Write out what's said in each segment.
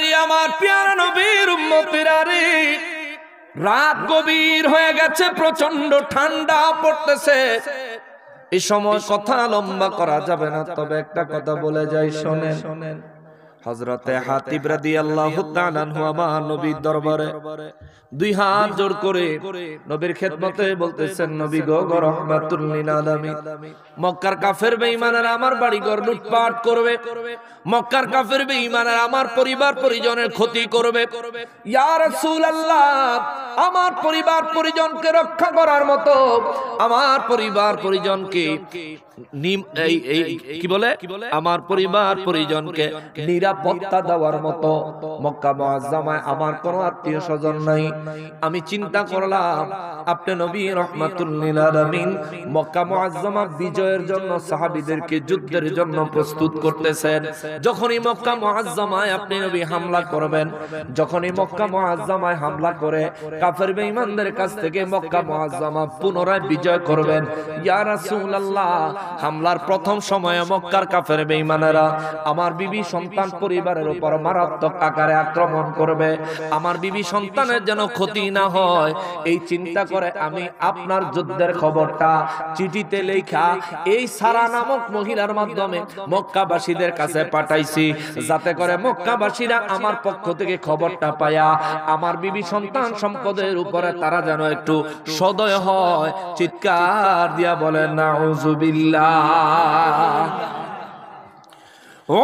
রে, আমার প্যারা নবীর উম্মতেরা রে, রাত গভীর হয়ে গেছে, প্রচন্ড ঠান্ডা পড়তেছে। এই সময় কথা লম্বা করা যাবে না, তবে একটা কথা বলে যাই, শোনেন। হযরতে হাতিব রাদিয়াল্লাহু তাআলা আনহু আমার নবীর দরবারে দুই হাত জোড় করে নবীর খেদমতে বলতেছেন, নবী গো রাহমাতুল লিল আলামিন, মক্কার কাফের বেঈমানেরা আমার বাড়িঘর লুটপাট করবে, মক্কার কাফের বেঈমানেরা আমার পরিবার পরিজনের ক্ষতি করবে। ইয়া রাসূলুল্লাহ, আমার পরিবার পরিজনকে রক্ষা করার মতো, আমার পরিবার পরিজনকে কি বলে, আমার পরিবার পরিজনকে নিরাপত্তা দেওয়ার মতো মক্কা মুআজ্জামায় আমার কোনো আত্মীয় স্বজন নাই। আমি চিন্তা করলাম, আপনি নবী রাহমাতুল লিল আলামিন মক্কা মুআজ্জামা বিজয়ের জন্য সাহাবীদেরকে যুদ্ধের জন্য প্রস্তুত করতেছেন। যখনই মক্কা মুআজ্জামায় আপনি নবী হামলা করবেন, যখনই মক্কা মুআজ্জামায় হামলা করে কাফের বেঈমানদের কাছ থেকে মক্কা মুআজ্জামা পুনরায় বিজয় করবেন, ইয়া রাসূলুল্লাহ, হামলার প্রথম সময়ে মক্কার কাফের বেঈমানেরা আমার বিবি সন্তান পরিবারের উপর মারাত্মক আকারে আক্রমণ করবে, আমার বিবি সন্তানের যেন ক্ষতি না হয়, এই চিন্তা করে আমি আপনার যুদ্ধের খবরটা চিঠিতে লেখা এই সারা নামক মহিলার মাধ্যমে মক্কাবাসীদের কাছে পাঠাইছি, যাতে করে মক্কাবাসীরা আমার পক্ষ থেকে খবরটা পায়া আমার বিবি সন্তান সম্পদের উপরে তারা যেন একটু সদয় হয়। চিৎকার দিয়া বলেন নাউযুবিল্লাহ।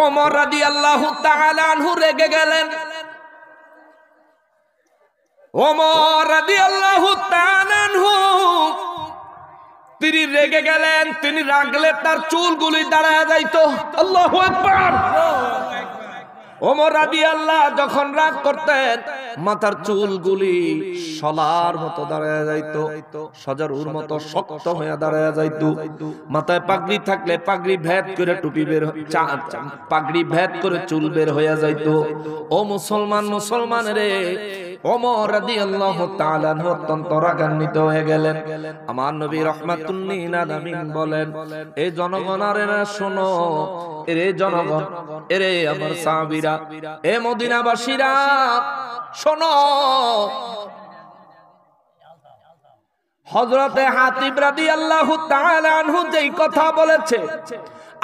ওমর রাদিয়াল্লাহু তাআলা আনহু রেগে গেলেন। ওমর রাদিয়াল্লাহু তাআলা আনহু তিনি রেগে গেলেন, তিনি রাগলে তার চুলগুলি দাঁড়ায় যাইতো। আল্লাহু আকবার। ওমর রাদিয়াল্লাহু যখন রাগ করতেন মাথার চুলগুলি শলার মতো দাঁড়ায় যাইতো, সজারুর মতো শক্ত হয়ে দাঁড়ায় যাইতো। মাথায় পাগড়ি থাকলে পাগড়ি ভেদ করে টুপি বের, পাগড়ি ভেদ করে চুল বের হয়ে যাইতো। ও মুসলমান রে, ওমর রাদিয়াল্লাহু তাআলা অত্যন্ত রাগান্বিত হয়ে গেলেন। আমার নবী রাহমাতুল লিল আলামিন বলেন, এই জনগণ আরে না শোনো, এরে জনগণ, এরে আমার সাহাবীরা, এ মদিনাবাসীরা শোনো, হযরতে হাতিব রাদিয়াল্লাহু তাআলা আনহু যেই কথা বলেছে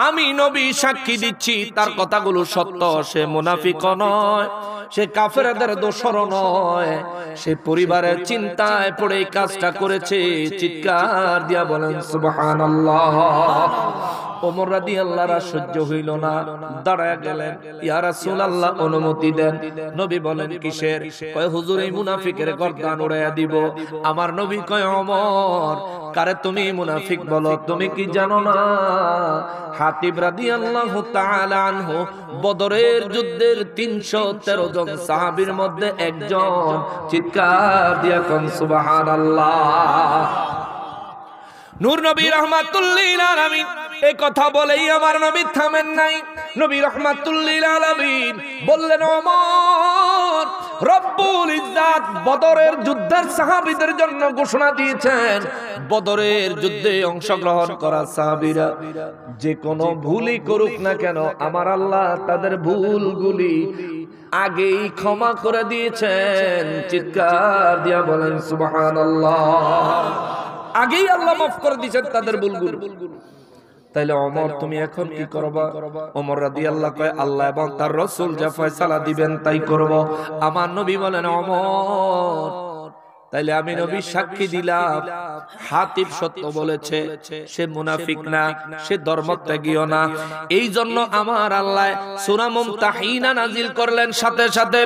আমি নবী সাক্ষী দিচ্ছি তার কথাগুলো সত্য। সে মুনাফিক নয়, সে কাফেরদের দোসর নয়, সে পরিবারের চিন্তায় পড়ে এই কাজটা করেছে। চিৎকার দিয়া বলেন সুবহানাল্লাহ। ওমর রাদিয়াল্লাহু সহ্য হইল না, দাঁড়ায় গেলেন, ইয়া রাসূলুল্লাহ অনুমতি দেন। নবী বলেন কিসের? কয় হুজুর এই মুনাফিকের গর্দান উড়াইয়া দিব। আমার নবী কয় ওমর, কারে তুমি মুনাফিক বলো? তুমি কি জানো না হাতিব রাদিয়াল্লাহু তাআলা আনহু বদরের যুদ্ধের ৩১৩ জন সাহাবীর মধ্যে একজন। চিৎকার দিয়া কোন সুবহানাল্লাহ। নূর নবী রাহমাতুল লিল আলামিন এই কথা বলেই আমার নবী থামেন নাই। নবী রাহমাতুল লিল আলামিন বললেন, ওমর, রব্বুল ইজ্জাত বদরের যুদ্ধের সাহাবীদের জন্য ঘোষণা দিয়েছেন, বদরের যুদ্ধে অংশগ্রহণ করা সাহাবীরা যে কোনো ভুলই করুক না কেন, আমার আল্লাহ তাদের ভুলগুলি আগেই ক্ষমা করে দিয়েছেন। চিৎকার দিয়া বলেন সুবহানাল্লাহ। আগেই আল্লাহ মাফ করে দিয়েছেন তাদের ভুলগুলো। তাইলে ওমর তুমি এখন কি করবা? ওমর রাদিয়াল্লাহু কয়, আল্লাহ এবং তার রাসূল যা ফয়সালা দিবেন তাই করব। আমার নবী বলেন, ওমর তাইলে আমি নবী সাক্ষী দিলাম হাতিব সত্য বলেছে, সে মুনাফিক না, সে ধর্মত্যাগীও না। এই জন্য আমার আল্লাহ সূরা মুমতাহিনা নাজিল করলেন। সাথে সাথে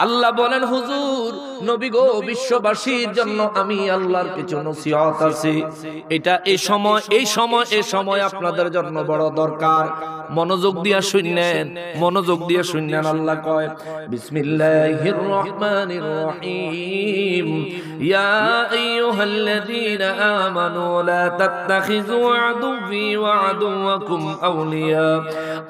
আল্লাহ বলেন, হুজুর নবী গো, বিশ্ববাসীর জন্য আমি আল্লাহর কিছু নসিহত আছে, এটা এই সময় আপনাদের জন্য বড় দরকার। মনোযোগ দিয়া শুনেন, মনোযোগ দিয়া শুনেন। আল্লাহ কয়, বিসমিল্লাহির রহমানির রহিম, ইয়া আইয়ুহাল্লাযীনা আমানু লা তাত্তাখিযু আদুওয়ি ওয়া আদুওয়াকুম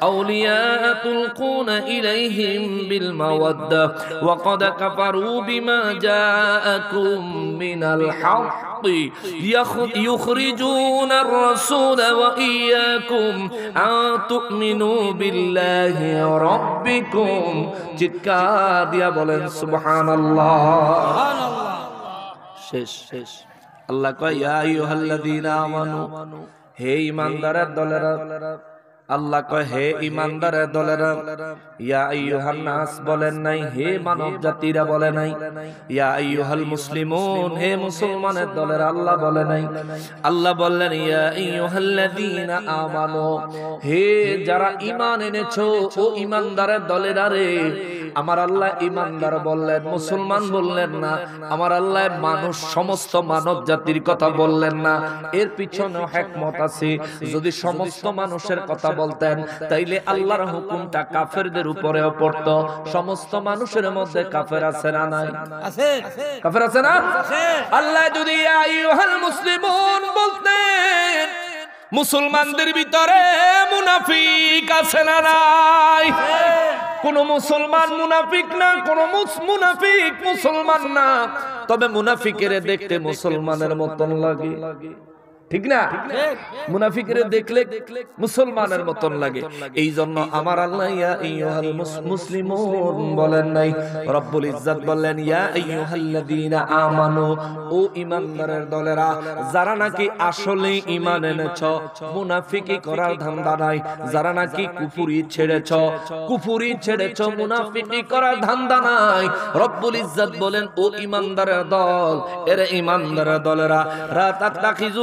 আউলিয়া তুলকুনা ইলাইহিম বিল মাওয়াদ্দাহ ওয়া ক্বাদ কাফারু বিমা জাআকুম মিনাল হাক্কি ইউখরিজুনা আর-রাসূলা ওয়া ইয়্যাকুম আন তু'মিনু বিল্লাহি রাব্বিকুম। চিৎকার দিয়া বলেন সুবহানাল্লাহ। শেষ শেষ। আল্লাহ কয় ইয়া আইয়ুহাল্লাযীনা আমানু, হে ঈমানদারের দলেরা। আল্লাহ কয় হে ঈমানদারের দলেরা। ইয়া আইয়ুহান নাস বলেন নাই, হে মানব জাতিরা বলে নাই। ইয়া আইয়ুহাল মুসলিমুন, হে মুসলমানের দলেরা আল্লাহ বলে নাই। আল্লাহ বললেন ইয়া আইয়ুহাল্লাযীনা আমানু, হে যারা ঈমান এনেছো ও ঈমানদারের দলেরা রে। আমার আল্লাহ ঈমানদার বললেন, মুসলমান বললেন না। আমার আল্লাহ মানুষ, সমস্ত মানব জাতির কথা বললেন না। এর পিছনে হিকমত আছে। যদি সমস্ত মানুষের কথা বলতেন তাইলে আল্লাহর হুকুমটা কাফেরদের উপরেও পড়তো। সমস্ত মানুষের মধ্যে কাফের আছে না নাই? আছে। কাফের আছে না? আছে। আল্লাহ যদি ইয়া আইয়ুহাল মুসলিমুন বলতেন, মুসলমানদের ভিতরে মুনাফিক আছে না নাই? কোন মুসলমান মুনাফিক না, কোন মুনাফিক মুসলমান না। তবে মুনাফিকের দেখতে মুসলমানের মতন লাগে, ঠিক না? মুনাফিকের দেখলে মুসলমানের মতন লাগে। এই জন্য আমার আল্লাহ ইয়া আইয়ুহাল মুসলিমুন বলেন নাই, রব্বুল ইজ্জত বললেন ইয়া আইয়ুহাল্লাযীনা আমানু, ও ঈমানদারের দলেরা যারা নাকি আসলে ঈমান এনেছো, মুনাফিকি করার ধান্দা নাই। যারা নাকি কুফরি ছেড়েছো, মুনাফিকি করার ধান্দা নাই। রব্বুল ইজ্জত বলেন ও ঈমানদারের দল, এর ঈমানদারের দলেরা রা তাত্তাখিযু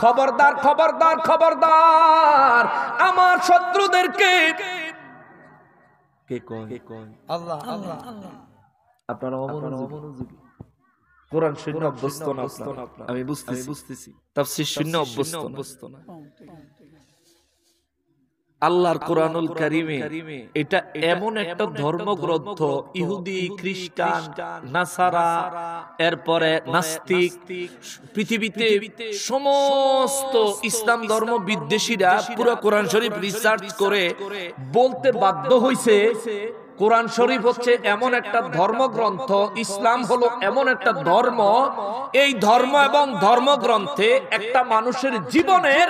খবরদার খবরদার খবরদার, আমার শত্রুদেরকে কে কয়? আল্লাহ। আপনারা অমনোযোগী। কোরআন শূন্য অভ্যস্ত না, আমি বুঝতেছি। তাফসীর শূন্য অভ্যস্ত না। আল্লাহর কোরআনুল কারীমে এটা এমন একটা ধর্মগ্রন্থ, ইহুদি, খ্রিস্টান, নাসারা, এরপরে নাস্তিক, পৃথিবীতে সমস্ত ইসলাম ধর্ম বিদ্বেষীরা পুরো কোরআন শরীফ রিসার্চ করে বলতে বাধ্য হইছে কোরআন শরীফ হচ্ছে এমন একটা ধর্মগ্রন্থ, ইসলাম হলো এমন একটা ধর্ম, এই ধর্ম এবং ধর্মগ্রন্থে একটা মানুষের জীবনের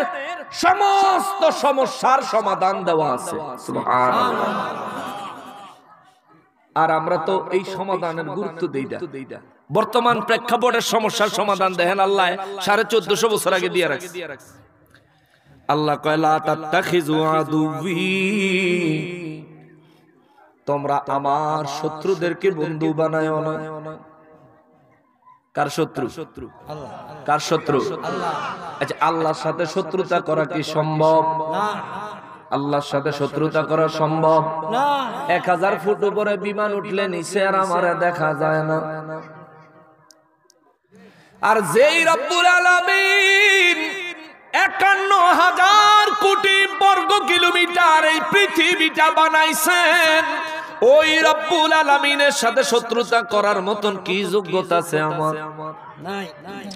সমস্ত সমস্যার সমাধান দেওয়া আছে। সুবহানাল্লাহ। আর আমরা তো এই সমাধানের গুরুত্ব দেই না। বর্তমান প্রেক্ষাপটের সমস্যার সমাধান দেখেন আল্লাহ 1450 বছর আগে দিয়ে রাখছে। আল্লাহ কয় লা তাত্তাখিযু আদুওয়ি, তোমরা আমার শত্রুদেরকে বন্ধু বানায়ও না। কার শত্রু? কার শত্রু? আচ্ছা, আল্লাহর সাথে শত্রুতা করা কি সম্ভব? আল্লাহর সাথে শত্রুতা করা সম্ভব না। 1000 ফুট উপরে বিমান উঠলে নিচে আর আমারে দেখা যায় না। আর যেই রব্বুল আলামিন 51,000 কোটি বর্গ কিলোমিটার এই পৃথিবীটা বানাইছেন, ওই রব্বুল আলামিনের সাথে শত্রুতা করার মতন কি যোগ্যতা আছে আমার? নাই।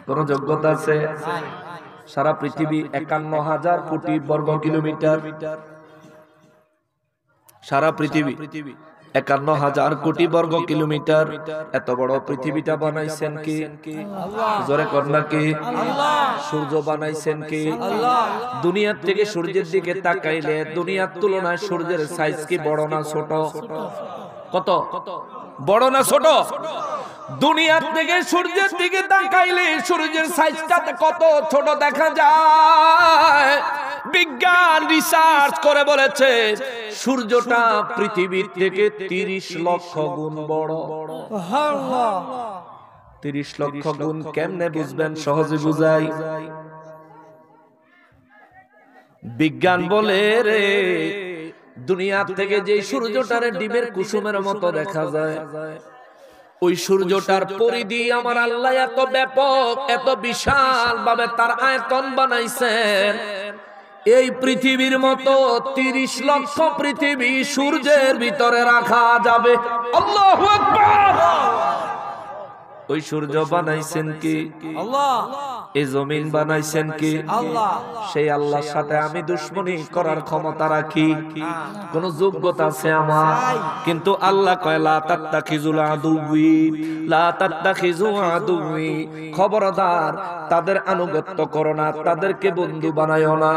কোন যোগ্যতা আছে? সারা পৃথিবী 51,000 কোটি বর্গ কিলোমিটার, সারা পৃথিবী 51,000 কোটি বর্গ কিলোমিটার। এত বড় পৃথিবীটা বানাইছেন কে? জোরে কর না কে? সূর্য বানাইছেন কে? দুনিয়ার থেকে সূর্যের দিকে তাকাইলে দুনিয়ার তুলনায় সূর্যের সাইজ কি বড় না ছোট? কত বড় না ছোট? দুনিয়ার থেকে সূর্যের দিকে তাকাইলে সূর্যের সাইজটা কত ছোট দেখা যায়। বিজ্ঞান রিসার্চ করে বলেছে সূর্যটা পৃথিবীর থেকে 30 লক্ষ গুণ বড়। 30 লক্ষ গুণ কেমনে বুঝবেন? সহজে বুঝাই। বিজ্ঞান বলে রে, দুনিয়া থেকে যে সূর্যটারে ডিমের কুসুমের মতো দেখা যায়, ওই সূর্যটার পরিধি আমার আল্লাহ এত ব্যাপক, এত বিশাল ভাবে তার আয়তন বানাইছেন। এই পৃথিবীর মতো 30 লক্ষ পৃথিবী সূর্যের ভিতরে রাখা যাবে। আল্লাহু আকবার। ওই সূর্য বানাইছেন কি আল্লাহ, এই জমিন বানাইছেন কি আল্লাহ। সেই আল্লাহর সাথে আমি দুশমনি করার ক্ষমতা রাখি, কোন যোগ্যতা আছে আমার? কিন্তু আল্লাহ কয় লা তাত্তাখিজুল আদুবি লা তাত্তাখিজু আদুবি, খবরদার তাদের আনুগত্য করো না, তাদেরকে বন্ধু বানায়ও না।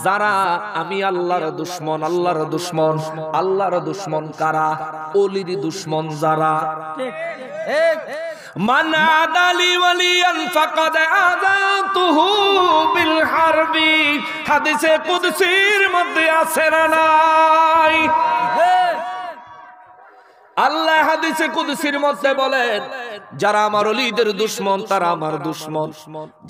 যারা আমি আল্লাহর দুশমন, আল্লাহর দুশমন, আল্লাহর দুশমন কারা? ওলির দুশমন যারা। ঠিক ঠিক। মান আদালি ওয়ালিয়ান ফাকাদ আযাতুহু বিল হারবি, হাদিসে কুদসির মধ্যে আছে না নাই? আল্লাহ হাদিসে কুদসির মধ্যে বলেন, যারা আমার ওলিদের দুশমন তারা আমার দুশমন,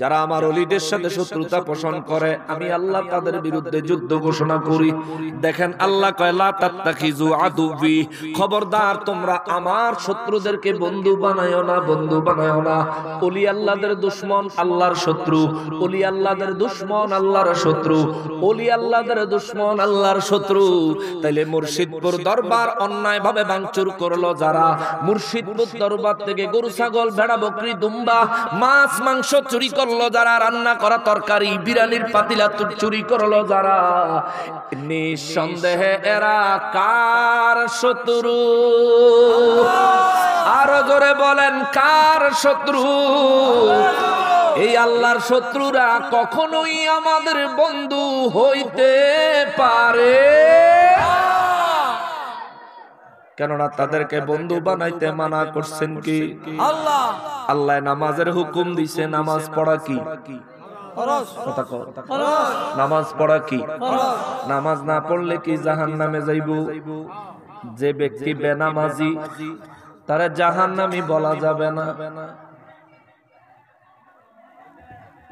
যারা আমার ওলিদের সাথে শত্রুতা পোষণ করে আমি আল্লাহ তাদের বিরুদ্ধে যুদ্ধ ঘোষণা করি। দেখেন আল্লাহ কয় লা তাত্তাখিজু আদুবি, খবরদার তোমরা আমার শত্রুদেরকে বন্ধু বানায়ও না, বন্ধু বানায়ও না। ওলি আল্লাহদের দুশমন আল্লাহর শত্রু, ওলি আল্লাহদের দুশমন আল্লাহর শত্রু, ওলি আল্লাহদের দুশমন আল্লাহর শত্রু। তাইলে মুর্শিদপুর দরবার অন্যায়ভাবে ভাঙচুর করলো যারা, মুর্শিদপুর দরবার থেকে গরু ছাগল ভেড়া বকরি দুম্বা মাছ মাংস চুরি করলো যারা, রান্না করা তরকারি বিরিয়ানির পাতিলা চুরি করলো যারা, নিঃসন্দেহে এরা কার শত্রু? আরো জোরে বলেন কার শত্রু? এই আল্লাহর শত্রুরা কখনোই আমাদের বন্ধু হইতে পারে, কেননা তাদেরকে বন্ধু বানাইতে মানা করছেন কি আল্লাহ। আল্লাহ নামাজের হুকুম দিছে, নামাজ পড়া কি ফরজ? নামাজ পড়া কি? নামাজ না পড়লে কি জাহান্নামে যাইবো? যে ব্যক্তি বেনামাজি তারে জাহান্নামী বলা যাবে না।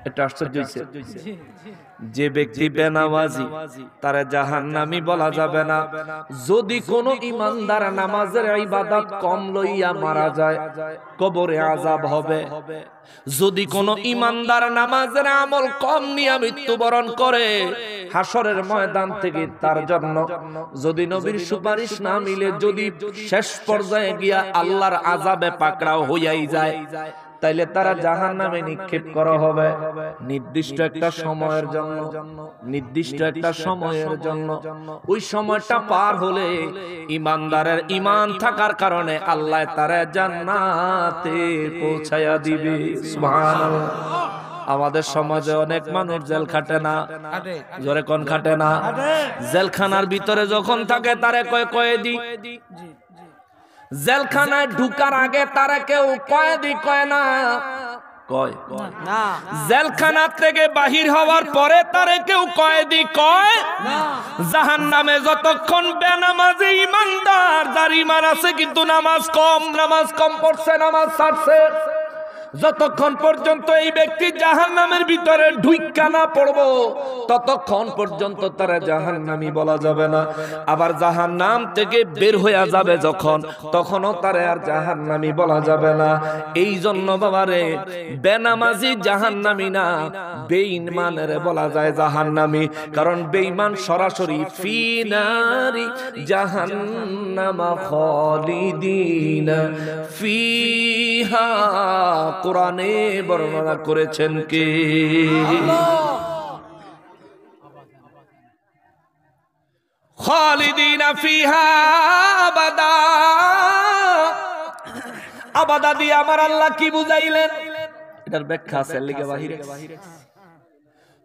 এটা আশ্চর্য হইছে। যে ব্যক্তি বেনামাজি তারে জাহান্নামী বলা যাবে না। যদি কোন ইমানদার নামাজের ইবাদত কম লইয়া মারা যায় কবরে আযাব হবে। যদি কোন ইমানদার নামাজের আমল কম নিয়ে মৃত্যুবরণ করে হাসরের ময়দান থেকে তার জন্য যদি নবীর সুপারিশ না মিলে, যদি শেষ পর্যায়ে গিয়া আল্লাহর আযাবে পাকড়াও হইয়াই যায়, তাইলে তারা জাহান্নামে নিক্ষেপ করা হবে নির্দিষ্ট একটা সময়ের জন্য, নির্দিষ্ট একটা সময়ের জন্য। ওই সময়টা পার হলে ইমানদারের ইমান থাকার কারণে আল্লাহ তারে জান্নাতে পৌঁছায়া দিবে। সুবহানাল্লাহ। আমাদের সমাজে অনেক মানুষ জেল খাটে না, জোরে কোন খাটে না? জেলখানার ভিতরে যখন থাকে তারে কয় কয়েদি। জেলখানায় ঢুকার আগে তারা কেউ কয়েদি কয় না, কয় না। জেলখানা থেকে বাহির হওয়ার পরে তারে কেউ কয়েদি কয় না। জাহান্নামে যতক্ষণ বেনামাজি ইমানদার যার ঈমান আছে কিন্তু নামাজ কম পড়ছে, নামাজ ছাড়ছে, যতক্ষণ পর্যন্ত এই ব্যক্তি জাহান্নামের ভিতরে ঢুইকা না পড়বো ততক্ষণ পর্যন্ত তারা জাহান্নামী বলা যাবে না। আবার জাহান্নাম থেকে বের হয়ে যাবে যখন, তখনও তারা আর জাহান্নামী বলা যাবে না। এই জন্য বাবারে বেনামাজি জাহান্নামী না, বেঈমানের বলা যায় জাহান্নামী। কারণ বেঈমান সরাসরি ফি নারি জাহান্নামা খালিদিনা ফিহা, কোরআনে বর্ণনা করেছেন কে? খালিদিনা ফিহা আবাদা। আবাদা দিয়ে আমার আল্লাহ কি বুঝাইলেন? এটার ব্যাখ্যা আছে লিখে বাহিরে।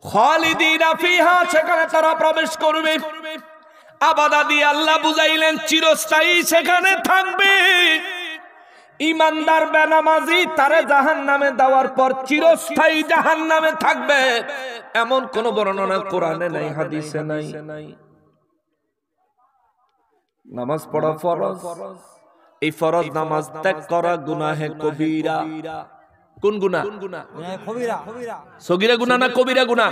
খালিদিনা ফিহা, সেখানে তারা প্রবেশ করবে। আবাদা দিয়ে আল্লাহ বুঝাইলেন চিরস্থায়ী সেখানে থাকবে। ইমানদার বেনামাজি তারে জাহান্নামে দেওয়ার পর চিরস্থায়ী জাহান্নামে থাকবে, এমন কোন বর্ণনা কোরআনে নাই, হাদিসে নাই। নামাজ পড়া ফরজ, এই ফরজ নামাজ ত্যাগ করা গুনাহে কবিরা। কোন গুনাহ? সগীরা গুনাহ না কবিরা গুনাহ?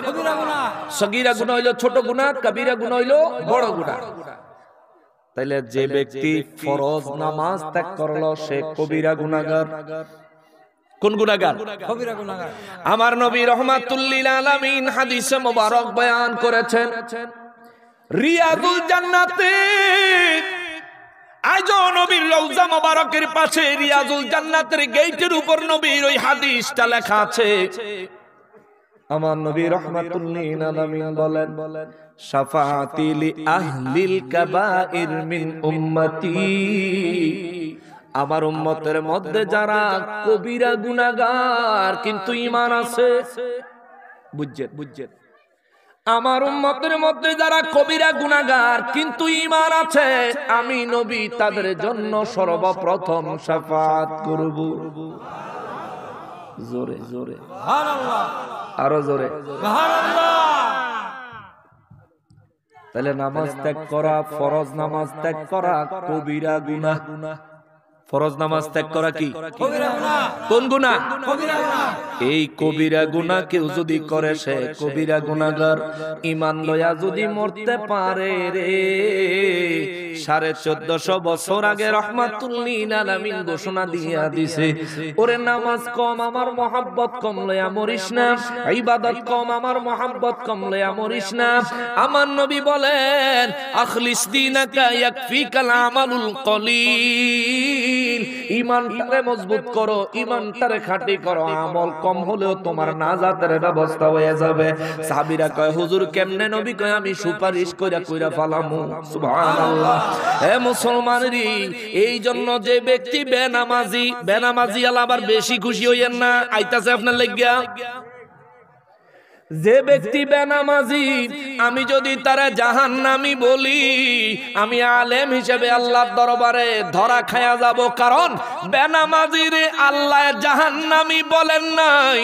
সগীরা গুনাহ হইলো ছোট গুনাহ, কবিরা গুনাহ হইলো বড় গুনাহ। তাইলে যে ব্যক্তি ফরজ নামাজ ত্যাগ করলো সে কবিরা গুনাহগার। কোন গুনাহগার? কবিরা গুনাহগার। আমার নবী রাহমাতুল লিল আলামিন হাদিসে মোবারক বয়ান করেছেন, রিয়াজুল জান্নাতে, আজও নবীর রওজা মোবারকের পাশে রিয়াজুল জান্নাতের গেটের উপর নবীর ওই হাদিসটা লেখা আছে। আমার নবী রাহমাতুল লিল আলামিন বলেন, শাফাআতি লি আহলিল কাবাইর মিন উম্মতি, আমার উম্মতের মধ্যে যারা কবিরা গুনাহগার কিন্তু ঈমান আছে, বুঝছেন, আমার উম্মতের মধ্যে যারা কবিরা গুনাহগার কিন্তু ঈমান আছে, আমি নবী তাদের জন্য সর্বপ্রথম শাফাআত করব। জোরে জোরে সুবহানাল্লাহ, আরো জোরে সুবহানাল্লাহ। তাহলে নামাজ ত্যাগ করা, ফরজ নামাজ ত্যাগ করা কবিরা গুনাহ। ফরজ নামাজ ত্যাগ করা কি কবিরা গুনাহ? কোন গুনাহ? কবিরা গুনাহ। এই কবিরা গুনাহ কেউ যদি করে সে কবিরা গুনাহগার। ঈমান লয়া যদি মরতে পারে রে, 1450 বছর আগে রাহমাতুল লিল আলামিন ঘোষণা দিয়া দিছে, ওরে নামাজ কম আমার মহব্বত কম লয়া মরিস না, ইবাদত কম আমার মহব্বত কম লয়া মরিস না। আমার নবী বলেন, আখলিস দীনাকা ইয়াকফিকাল আমালুল কলিল, ঈমানটারে মজবুত করো, ঈমানটারে খাঁটি করো, আমল কম হলেও তোমার নাজাতের ব্যবস্থা হয়ে যাবে। সাহাবীরা কয়, হুজুর কেমনে? নবী কয়, আমি সুপারিশ কইরা ফালামু। সুবহানাল্লাহ। হে মুসলমানেরা, এই জন্য যে ব্যক্তি বেনামাজি আল্লাহ আবার বেশি খুশি হইয়েন না, আইতাছে আপনার লাগিয়া। যে ব্যক্তি বেনামাজি আমি যদি তারা জাহান্নামী বলি, আমি আলেম হিসেবে আল্লাহর দরবারে ধরা খায়া যাব, কারণ বেনামাজিরে আল্লাহ জাহান্নামী বলেন নাই।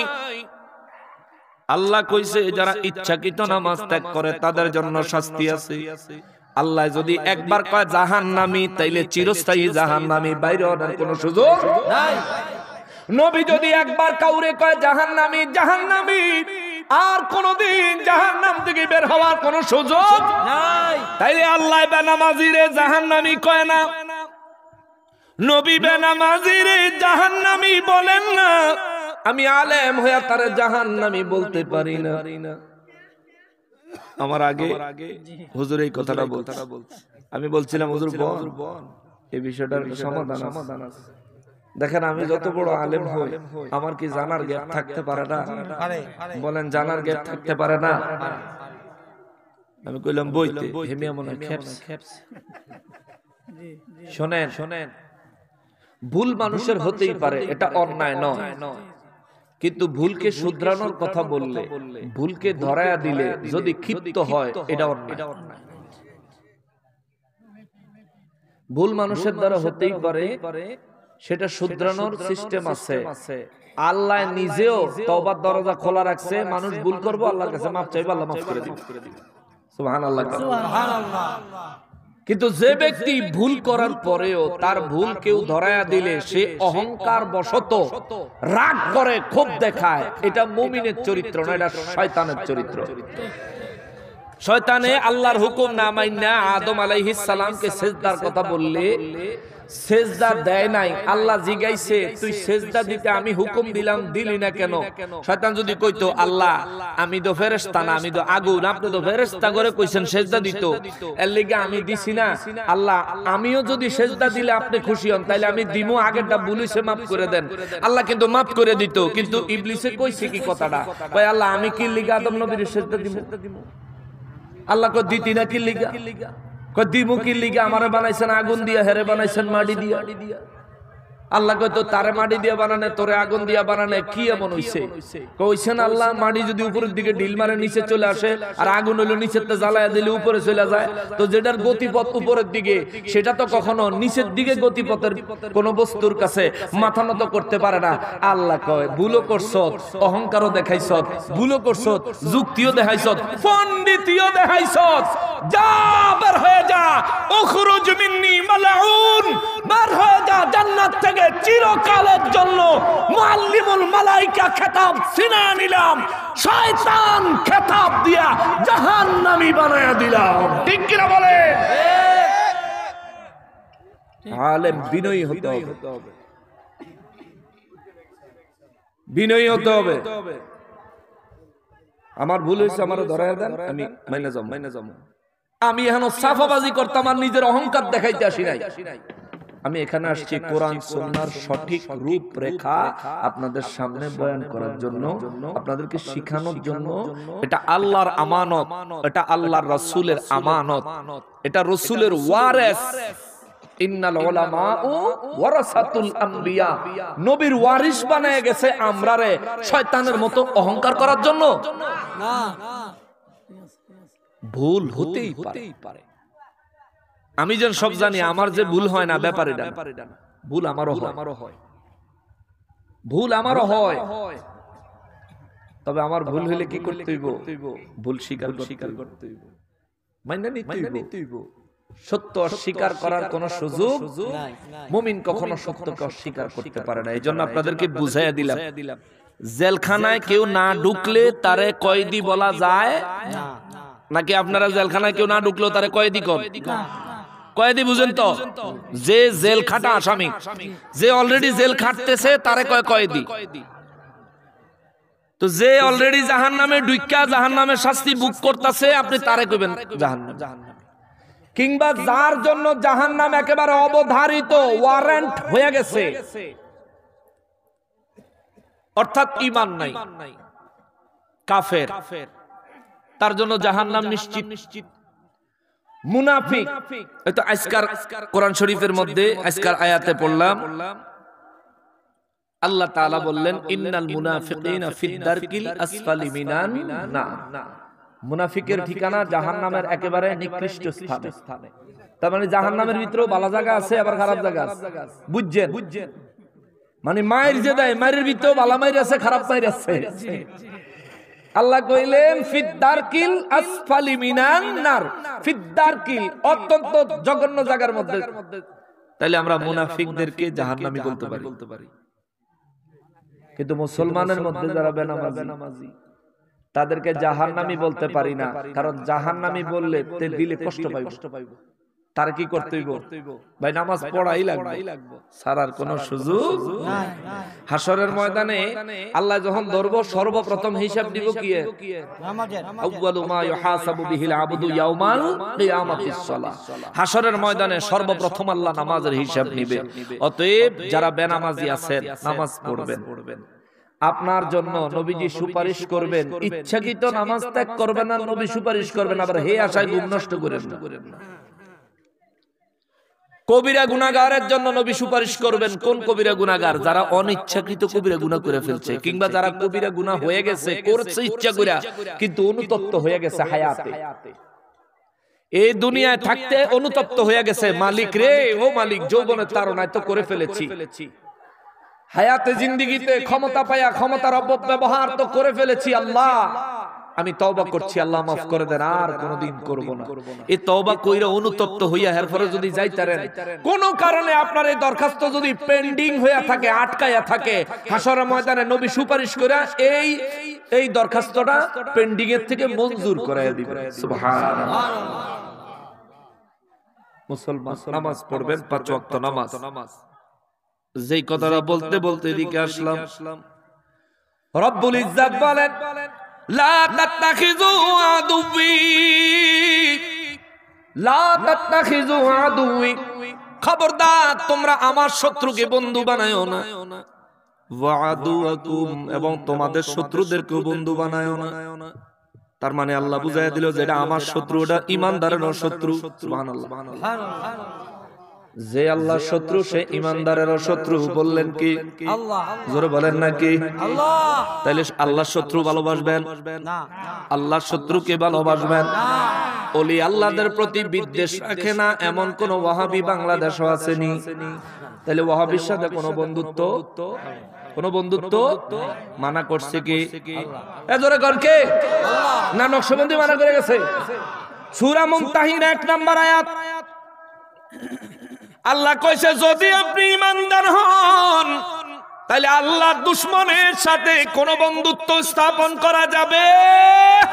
আল্লাহ কইছে যারা ইচ্ছাকৃত নামাজ ত্যাগ করে তাদের জন্য শাস্তি আছে। আল্লাহ যদি একবার কয় জাহান্নামী, তাইলে চিরস্থায়ী জাহান্নামী, বাইরে হওয়ার কোনো সুযোগ নাই। নবী যদি একবার কাউরে কয় জাহান্নামী, জাহান্নামী, আর কোনদিন জাহান্নাম থেকে বের হওয়ার কোনো সুযোগ নাই। তাইলে আল্লাহ বেনামাজিরে জাহান্নামী কয় না, নবী বেনামাজিরে জাহান্নামী বলেন না। আমি আলেম হয়ে তারে জাহান্নামী বলতে পারি না। আমার আগে হুজুর এই কথাটা বলতে, আমি বলছিলাম, হুজুর বল এই বিষয়টার সমাধান আছে। দেখেন, আমি যত বড় আলেম হই, আমার কি জানার গ্যাপ থাকতে পারে না? বলেন, জানার গ্যাপ থাকতে পারে না? আমি কইলাম বইতে, হেমিয়া মনে খেপস। শোনেন, ভুল মানুষের হতেই পারে, এটা অন্যায় নয়, কিন্তু ভুলকে শুধরানোর কথা বললে, ভুলকে ধরায়া দিলে যদি ক্ষিপ্ত হয়, এটা অন্যায়। ভুল মানুষের দ্বারা হতেই পারে, সেটা শুধরানোর সিস্টেম আছে। আল্লাহ নিজেও তওবার দরজা খোলা রাখছে, মানুষ ভুল করবো, আল্লাহর কাছে মাফ চাইবো, আল্লাহ মাফ করে দিবে। সুবহানাল্লাহ, সুবহানাল্লাহ। কিন্তু যে ব্যক্তি ভুল করার পরেও তার ভুল কেউ ধরায়া দিলে সে অহংকার বশত রাগ করে, ক্ষোভ দেখায়, এটা মুমিনের চরিত্র না, এটা শয়তানের চরিত্র। শয়তানে আল্লাহর হুকুম না মাইনা আদম আলাইহিস সালামকে সিজদার কথা বললে সেজদা দেয় নাই। আল্লাহ জিগাইছে, তুই সেজদা দিতে আমি হুকুম দিলাম, দিলি না কেন? শয়তান যদি কইতো, আল্লাহ আমি তো ফেরেশতা না, আমি তো আগুন, আপনি তো ফেরেশতা করে কইছেন সেজদা দিত, এর লাগি আমি দিছি না। আল্লাহ আমিও যদি সেজদা দিলে আপনি খুশি হন, তাইলে আমি দিমু, আগেরটা ভুলিছে মাফ করে দেন। আল্লাহ কিন্তু মাফ করে দিত। কিন্তু ইবলিসে কইছে কি কথাটা, কই আল্লাহ আমি কি লিগা আদম নবীর সেজদা দিব? আল্লাহ কই দিতি না কি লিগা? দিমু কি লিগা? আমারে বানাইছেন আগুন দিয়া, হেরে বানাইছেন মাটি দিয়া। আল্লাহ কইতো তারে মাটি দিয়া বানানে, তোরে আগুন দিয়া বানানে, কি এমন হইছে? কইছেন আল্লাহ মাটি যদি উপরের দিকে ঢিল মারে নিচে চলে আসে, আর আগুন হইলো নিচের তে জ্বালায়া দিলে উপরে চলে যায়, তো যেটার গতিপথ উপরের দিকে, সেটা তো কখনো নিচের দিকে গতিপথের কোন বস্তুর কাছে মাথা নত করতে পারে না। আল্লাহ কয়, ভুলও করছত, অহংকারও দেখাইছত, ভুলও করছত, যুক্তিও দেখাইছত, পণ্ডিতিও দেখাইছত, যা বের হয়ে যা, উখরুজ মিন্নি মালউন, বের হয়ে যা জান্নাত থেকে চিরকালের জন্য। মুআল্লিমুল মালায়েকা খেতাব ছিনা নিলাম, শয়তান খেতাব দিয়া জাহান্নামী বানায়া দিলাম। ঠিক কি না বলে? আলেম বিনয়ী হতে হবে। বিনয়ী হতে হবে। আমার ভুল হয়েছে, আমার ধরায় দেন, আমি মাইনে যাম। আমি এখন সাফাবাজি করতাম আর নিজের অহংকার দেখাইতে আসি নাই। আমি এখানে আসছি কোরআন সুন্নাহর সঠিক রূপরেখা আপনাদের সামনে বয়ান করার জন্য, আপনাদেরকে শিখানোর জন্য। এটা আল্লাহর আমানত, এটা আল্লাহর রাসূলের আমানত, এটা রাসূলের ওয়ারিস। ইন্নাল উলামাউ ওয়ারাসাতুল আম্বিয়া, নবীর ওয়ারিস বানায় গেছে আমরারে শয়তানের মতো অহংকার করার জন্য। না ভুল হতেই পারে। আমি যেন সব জানি, আমার যে ভুল হয় না ব্যাপারে না, ভুল আমারও হয়, ভুল আমারও হয়। তবে আমার ভুল হইলে কি করতে হইব? ভুল স্বীকার করতে হইব, মাইনা নিতে হইব। সত্য অস্বীকার করার কোন সুযোগ মুমিন কখনো সত্যকে অস্বীকার করতে পারে না। এইজন্য আপনাদেরকে বুঝাইয়া দিলাম, জেলখানায় কেউ না ঢুকলে তারে কয়েদি বলা যায় নাকি? আপনারা জেলখানায় কেউ না ঢুকলেও তারে কয়েদি কর? কয়েদি বুঝেন তো? যে জেল খাটা আসামি, যে অলরেডি জেল খাটতেছে তারে কয় কয়েদি। তো যে অলরেডি জাহান্নামে ঢুইকা জাহান্নামের শাস্তি বুক করতেছে, আপনি তারে কইবেন জাহান্নাম। কিংবা যার জন্য জাহান্নাম একেবারে অবধারিত, ওয়ারেন্ট হয়ে গেছে, অর্থাৎ ঈমান নাই, কাফের, তার জন্য জাহান্নাম নিশ্চিত। মুনাফিক, এটা আজকার কোরআন শরীফের মধ্যে আজকার আয়াতে পড়লাম, আল্লাহ তাআলা বললেন ইন্নাল মুনাফিকিনা ফিদ দারকিল আসফালি মিনান নার। মুনাফিকের ঠিকানা জাহান্নামের একেবারে নিকৃষ্ট স্থানে। তার মানে জাহান্নামের ভিতরেও ভালো জায়গা আছে, আবার খারাপ জায়গা আছে, বুঝছেন? মানে মায়ের যে দেয়, মায়ের ভিতরেও ভালো মায়ের আছে, খারাপ মায়ের আছে। আল্লাহ কইলেন ফিদ দারকিল আসফালি মিনান নার, ফিদ দারকিল অত্যন্ত জঘন্য জায়গার মধ্যে। তাইলে আমরা মুনাফিকদেরকে জাহান্নামী বলতে পারি। কিন্তু মুসলমানের মধ্যে যারা বেনামাজি তাদেরকে জাহান্নামী বলতে পারি না, কারণ জাহান্নামী বললে তে দিলে কষ্ট পাইব। তার কি করতে হইব? ভাই নামাজ পড়াই লাগবে, সারার কোনো সুযোগ নাই। হাসরের ময়দানে আল্লাহ যখন ধরব, সর্বপ্রথম হিসাব দিব কি? নামাজের। আউয়ালু মা ইউহাসাবু বিহিল আবদু ইয়াউমাল কিয়ামাতিস সালাহ। হাসরের ময়দানে সর্বপ্রথম আল্লাহ নামাজের হিসাব নিবে। অতএব যারা বেনামাজি আছেন, নামাজ পড়বেন। আপনার জন্য নবীজি সুপারিশ করবেন, ইচ্ছাকৃত নামাজ ত্যাগ করবেন না, নবী সুপারিশ করবেন, আবার হে আশায় ঘুম নষ্ট করেন না। কবিরা গুনাহগারের জন্য নবী সুপারিশ করবেন। কোন কবিরা গুনাহগার? যারা অনিচ্ছাকৃত কবিরা গুনাহ করে ফেলছে, কিংবা যারা কবিরা গুনাহ হয়ে গেছে, করছে ইচ্ছা করে কিন্তু অনুতপ্ত হয়ে গেছে হায়াতে, এই দুনিয়ায় থাকতে অনুতপ্ত হয়ে গেছে, মালিক রে ও মালিক, যৌবনের তাড়নায় তো করে ফেলেছি, হায়াতে জিন্দেগিতে ক্ষমতা পায়া ক্ষমতার অপব্যবহার তো করে ফেলেছি, আল্লাহ আমি তওবা করছি, আল্লাহ মাফ করে দেন, আর কোনোদিন করব না। এই তওবা কইরা অনুতপ্ত হইয়া এরপরে যদি যাইতারেন, কোন কারণে আপনার এই দরখাস্ত যদি পেন্ডিং হইয়া থাকে, আটকায়া থাকে, হাসরের ময়দানে নবী সুপারিশ করে এই দরখাস্তটা পেন্ডিং এর থেকে মঞ্জুর করায়া দিবেন। সুবহানাল্লাহ। মুসলমান নামাজ পড়বেন, 5 ওয়াক্ত নামাজ। যেই কথাটা বলতে বলতে এদিকে আসলাম, রব্বুল ইজ্জাত বলেন লা তাত্তাখিযু আদুওয়ি, লা তাত্তাখিযু আদুওয়ি, খবরদার তোমরা আমার শত্রুকে বন্ধু বানায়ো না, ওয়া আদুওয়াকুম, এবং তোমাদের শত্রুদেরকেও বন্ধু বানায়ো না। তার মানে আল্লাহ বুঝাইয়া দিল যে এটা আমার শত্রু, ওটা ঈমানদারের শত্রু। সুবহানাল্লাহ। যে আল্লাহর শত্রু সে ঈমানদারের শত্রু। বললেন কি? আল্লাহ। জোরে বলেন নাকি? আল্লাহ। তাইলে আল্লাহর শত্রু ভালোবাসবেন না। আল্লাহর শত্রুকে ভালোবাসবেন? ওলি আল্লাহদের প্রতি বিদ্বেষ রাখে না এমন কোন ওয়াহাবি বাংলাদেশও আসেনি। তাহলে ওয়াহাবির সাথে কোনো বন্ধুত্ব মানা করছে কি? জোরে কর কে? না নকশবন্দি মানা করে গেছে? সূরা মুমতাহিনা 1 নম্বর আয়াত আল্লাহ কইছে যদি আপনি ঈমানদার হন তাহলে আল্লাহর দুশমনের সাথে কোন বন্ধুত্ব স্থাপন করা যাবে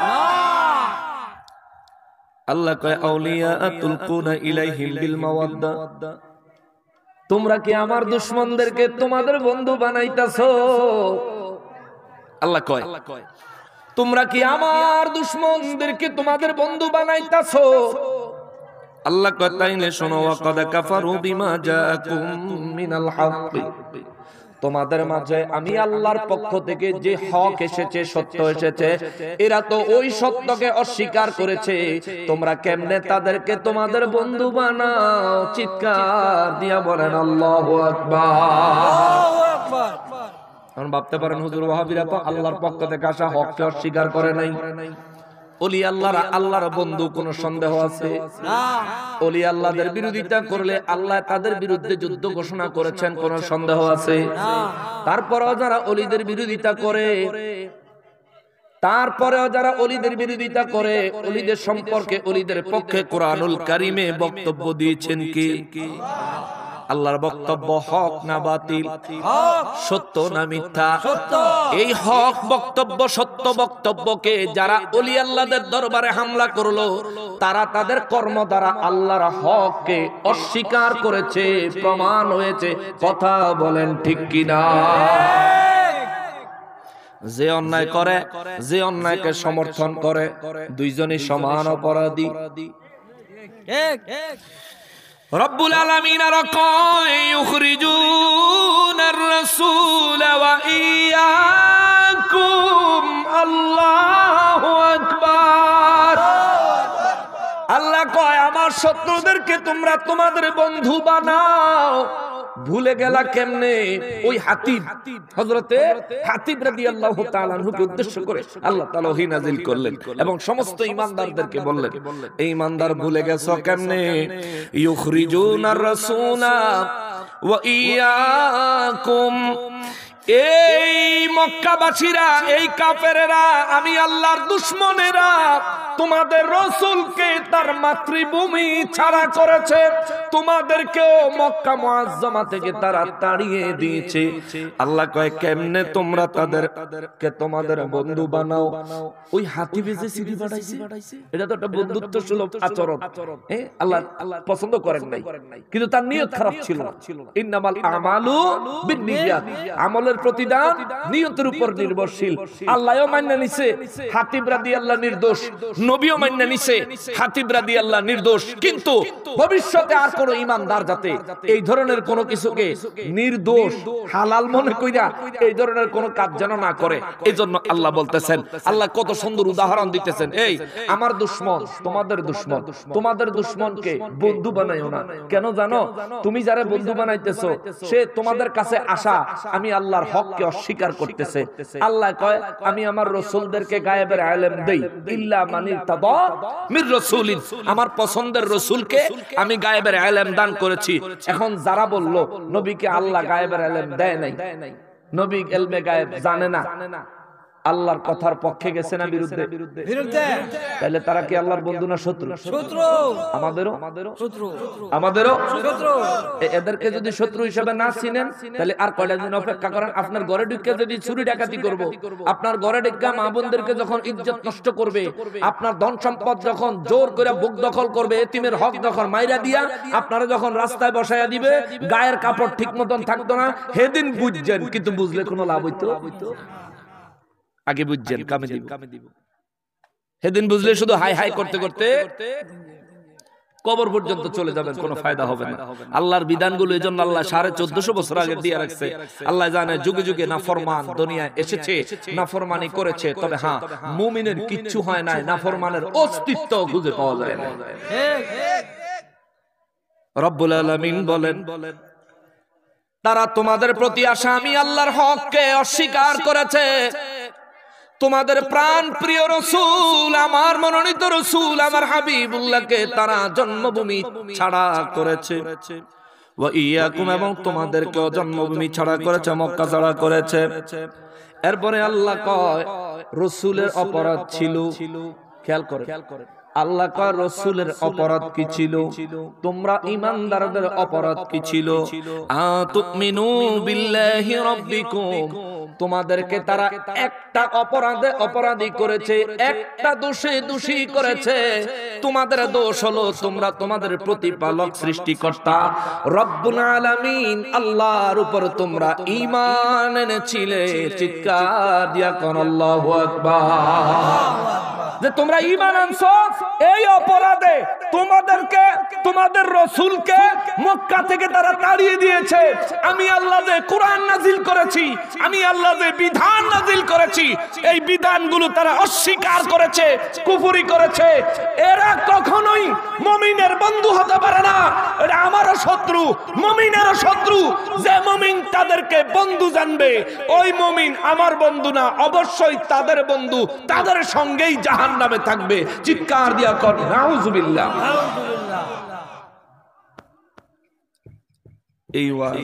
না। আল্লাহ কয় আউলিয়া তুলকুনা ইলাইহিম বিল মাওয়াদ্দা, তোমরা কি আমার দুশমনদেরকে তোমাদের বন্ধু বানাইতাছো? আল্লাহ কয় তোমরা কি আমার দুশমনদেরকে তোমাদের বন্ধু বানাইতাছো? আল্লাহ কয় তাইলে শোনো, ওয়াকাদ কাফারু বিমা জাআকুম মিনাল হক, তোমাদের মাঝে আমি আল্লাহর পক্ষ থেকে যে হক এসেছে, সত্য এসেছে, এরা তো ওই সত্যকে অস্বীকার করেছে। তোমরা কেমনে তাদেরকে তোমাদের বন্ধু বানাও? চিৎকার দিয়া বলেন আল্লাহু আকবার। এখন ভাবতে পারেন হুজুর ওয়াহাবীরা তো আল্লাহর পক্ষ থেকে আসা হককে অস্বীকার করে নাই। ওলি আল্লাহরা আল্লাহর বন্ধু, কোন সন্দেহ আছে? ওলি আল্লাহদের বিরোধিতা করলে আল্লাহ তাদের বিরুদ্ধে যুদ্ধ ঘোষণা করেছেন, কোন সন্দেহ আছে? তারপরেও যারা ওলিদের বিরোধিতা করে, ওলিদের সম্পর্কে, ওলিদের পক্ষে কোরআনুল কারিমে বক্তব্য দিয়েছেন কি? আল্লাহর বক্তব্য হক না বাতিল, সত্য না মিথ্যা? এই হক বক্তব্য, সত্য বক্তব্যকে যারা ওলি আল্লাহদের দরবারে হামলা করলো, তারা তাদের কর্ম দ্বারা আল্লাহর হককে অস্বীকার করেছে, প্রমাণ হয়েছে। কথা বলেন ঠিক কিনা? যে অন্যায় করে, যে অন্যায়কে সমর্থন করে, দুইজনই সমান অপরাধী। রব্বুল আলামিন আর কয় ইউখরিজুনার রাসূল ওয়া ইয়াকুম, আল্লাহু আকবার। আল্লাহ কয় আমার শত্রুদেরকে তোমরা তোমাদের বন্ধু বানাও। ভুলে গেলা কেমনে? ওই হাতিব, হযরতে হাতিব রাদিয়াল্লাহু তাআলা আনহুকে উদ্দেশ্য করে আল্লাহ তাআলা ওহী নাযিল করলেন এবং সমস্ত ঈমানদারদেরকে বললেন, এই ঈমানদার ভুলে গেছো কেমনে? ইউখরিজুনার রাসূলা ওয়া ইয়াকুম, এই মক্কাবাসীরা, এই কাফেরেরা, আমি আল্লাহর দুশমনেরা তোমাদের রাসূলকে তার মাতৃভূমি ছাড়া করেছে, তোমাদেরকেও মক্কা মুআজ্জামা থেকে তারা তাড়িয়ে দিয়েছে। আল্লাহ কয় কেমনে তোমরা তাদেরকে তোমাদের বন্ধু বানাও? ওই হাতিবে যে সিডি পাঠাইছে, এটা তো একটা বন্ধুত্ব সুলভ আচরণ। আল্লাহ পছন্দ করেন নাই, কিন্তু তার নিয়ত খারাপ ছিল। ইন্নামাল আমালু বিন্নিয়াত, আমলের প্রতিদান নিয়তের উপর নির্ভরশীল। আল্লাহও মান্য নিছে হাতিব রাদিয়াল্লাহু নির্দোষ, নবীও মান্য নিছে হাতিব রাদিয়াল্লাহু নির্দোষ, কিন্তু ভবিষ্যতে আর কোন ঈমানদার যাতে এই ধরনের কোন কিছুকে নির্দোষ হালাল মনে কইরা এই ধরনের কোন কাজ যেন না করে, এইজন্য আল্লাহ বলতেছেন, আল্লাহ কত সুন্দর উদাহরণ দিতেছেন, এই আমার দুশমন তোমাদের দুশমন, তোমাদের দুশমনকে বন্ধু বানাইও না। কেন জানো? তুমি যারা বন্ধু বানাইতেছো সে তোমাদের কাছে আসা আমি আল্লাহর হককে অস্বীকার করতেছে। আল্লাহ কয় আমি আমার রাসূলদেরকে গায়েবের ইলম দেই, ইল্লা মানির তাবা মির রাসূলিন, আমার পছন্দের রাসূলকে আমি গায়েবের ইলম দান করেছি। এখন যারা বলল নবীকে আল্লাহ গায়েবের ইলম দেয় নাই, নবী ইলমে গায়েব জানে না, আল্লাহর কথার পক্ষে গেছে না বিরুদ্ধে? তাহলে তারা কি আল্লাহর বন্ধু না শত্রু? আমাদেরও শত্রু। এদেরকে যদি শত্রু হিসেবে না চিনেন তাহলে আর কয়টা দিন অপেক্ষা করেন। আপনার ঘরে ঢুকে যদি চুরি ডাকাতি করব, আপনার ঘরে ঢুকে মা বোনদেরকে যখন ইজ্জত নষ্ট করবে, আপনার ধন সম্পদ যখন জোর করে বুক দখল করবে, এতিমের হক যখন মাইরা দিয়া আপনারা যখন রাস্তায় বসায়া দিবে, গায়ের কাপড় ঠিক মতন থাকতো না, সেদিন বুঝছেন, কিন্তু বুঝলে কোনো লাভ হইতো? আগে বুঝছেন কামে দিব, সেদিন বুঝলে শুধু হাই হাই করতে করতে কবর পর্যন্ত চলে যাবেন, কোনো ফায়দা হবে না। আল্লাহর বিধানগুলো এজন্য আল্লাহ 1450 বছর আগে দিয়ে রাখছে। আল্লাহ জানে যুগে যুগে নাফরমান দুনিয়ায় এসেছে, নাফরমানি করেছে, তবে হ্যাঁ মুমিনের কিচ্ছু হয় না, নাফরমানের অস্তিত্ব খুঁজে পাওয়া যায় না। রব্বুল আলামিন বলেন তারা তোমাদের প্রতি আসা আমি আল্লাহর হককে অস্বীকার করেছে। তোমাদের প্রাণ প্রিয় রাসূল, আমার মনোনীত রাসূল, আমার হাবিবুল্লাহকে তারা জন্মভূমি ছাড়া করেছে। ওয়া ইয়াকুম, এবং তোমাদেরকেও জন্মভূমি ছাড়া করেছে, মক্কা ছাড়া করেছে। এরপরে আল্লাহ কয় রাসূলের অপরাধ ছিল, খেয়াল করে আল্লাহ কয় রাসূলের অপরাধ কি ছিল? তোমরা ঈমানদারদের অপরাধ কি ছিল? আতুমিনু বিল্লাহি রাব্বিকুম, তোমাদেরকে তারা একটা অপরাধী করেছে, একটা দোষে দোষী করেছে। তোমাদের দোষ হলো তোমরা তোমাদের প্রতিপালক সৃষ্টিকর্তা রব্বুল আলামিন আল্লাহর উপর তোমরা ঈমান এনেছিলে। চিৎকার দিয়া কোন আল্লাহু আকবার। যে তোমরা ঈমান আনছো, এই অপরাধে তোমাদেরকে তোমাদের রাসূলকে মক্কা থেকে তারা তাড়িয়ে দিয়েছে। আমি আল্লাহ যে কোরআন নাজিল করেছি, আমি আল্লাহ যে বিধান নাজিল করেছি, এই বিধানগুলো তারা অস্বীকার করেছে, কুফরি করেছে। এরা কখনোই মুমিনের বন্ধু হতে পারে না। এটা আমারও শত্রু, মুমিনেরও শত্রু। যে মুমিন তাদেরকে বন্ধু জানবে, ওই মুমিন আমার বন্ধু না, অবশ্যই তাদের বন্ধু, তাদের সঙ্গেই জাহান্নামে থাকবে। চিৎকার দিয়া কর নাউজুবিল্লাহ। এই ওয়াজ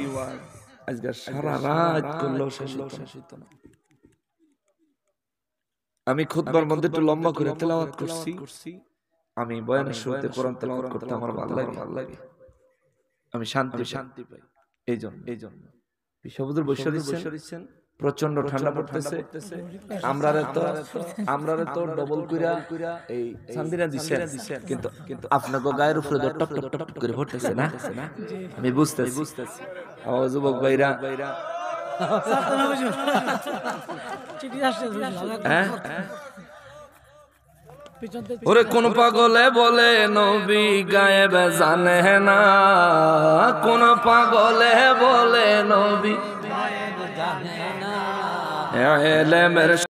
আজকে সারা রাত করলেও শেষ হতো না। আমি খুতবার মধ্যে একটু লম্বা করে তেলাওয়াত করছি। আমি বয়ানের শুরুতে কোরআন তেলাওয়াত করতে আমার ভালো লাগে, আমি শান্তি পাই। এই জন্য বিশ্ববুদ্ধর বৈশ্য দিচ্ছেন, প্রচন্ড ঠান্ডা পড়তেছে। আমরা তো ডবল কইরা এই সান্দিনা দিছেন, কিন্তু আপনাকে গায়ের উপরে টপ টপ টপ করে পড়তেছে না। আমি বুঝতেছি আমার যুবক ভাইরা, ওরে কোন পাগলে বলে নবী গায়েব জানে না, কোন পাগলে বলে নবী গায়েব জানে না।